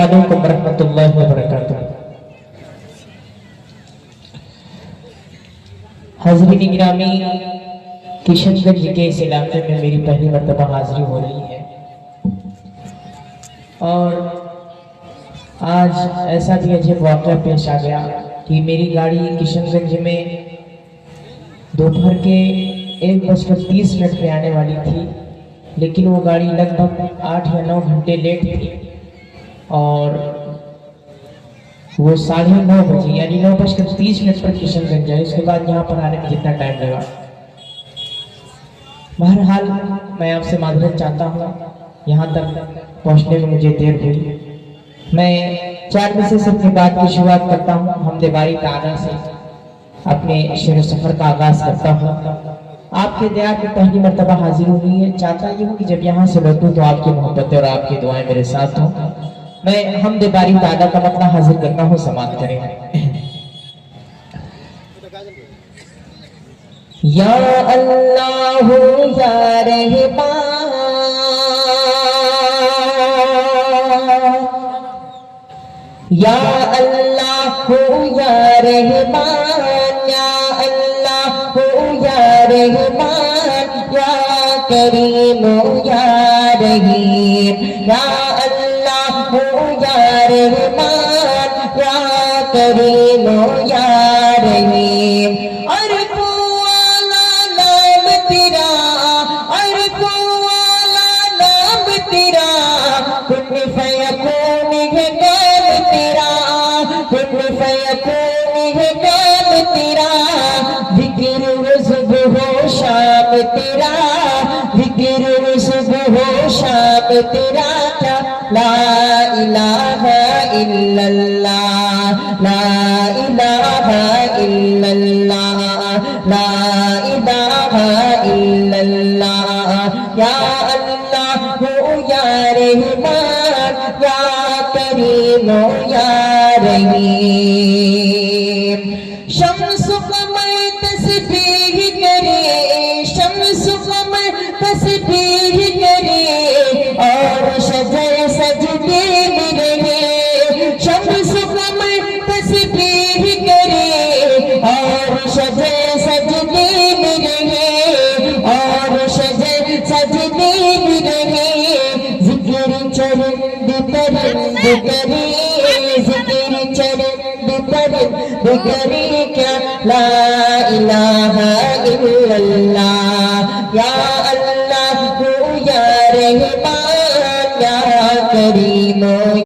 علیکم ورحمۃ اللہ وبرکاتہ۔ حاضرین گرامی، کشن گنج کے اس علاقے میں میری پہلی مرتبہ حاضری ہو رہی ہے، اور آج ایسا بھی عجیب واقعہ پیش آ گیا کہ میری گاڑی کشن گنج میں دوپہر کے 1:30 پہ آنے والی تھی، لیکن وہ گاڑی لگ بھگ 8 یا 9 گھنٹے لیٹ تھی، اور وہ 9:30 بجے یعنی 9:30 پر کشن گنج آئی۔ اس کے بعد یہاں پر آنے میں جتنا ٹائم لگا، بہرحال میں آپ سے معذرت چاہتا ہوں، یہاں تک پہنچنے میں مجھے دیر ہوئی۔ میں 4 بجے سے اپنی بات کی شروعات کرتا ہوں، حمد باری تعالیٰ سے اپنے شعر و سفر کا آغاز کرتا ہوں۔ آپ کے دیار میں پہلی مرتبہ حاضر ہوئی ہے، چاہتا یہ ہوں کہ جب یہاں سے لوٹوں تو آپ کی محبتیں اور آپ کی دعائیں میرے ساتھ ہوں۔ میں حمد باری تعالیٰ کا مطلب حاضر کرتا ہوں، سماعت کریں۔ یا اللہ یا رحمان، یا اللہ یا رحمان، یا اللہ یا رحمان، یا کریم یا رحیم، یا اللہ یا رحمان، یا کریم یا رحیم۔ تیرا ذکر صبح و شام تیرا کیا، لا الہ الا اللہ، لا الہ الا اللہ، لا الہ الا اللہ، یا اللہ یا رحمان، یا کریم یا رحیم۔ شمس قمر تسبیح کرے، شمس قمر تسبیح کرے، اور شجر سجدے میں رہے، شمس قمر تسبیح کرے، اور شجر سجدے میں رہے، اور شجر سجدے میں رہے، ذکر چرند پرند کرے، ذکر چرند پرند کرے، کیا لا الہ الا اللہ، یا اللہ یا رحمان، یا کریم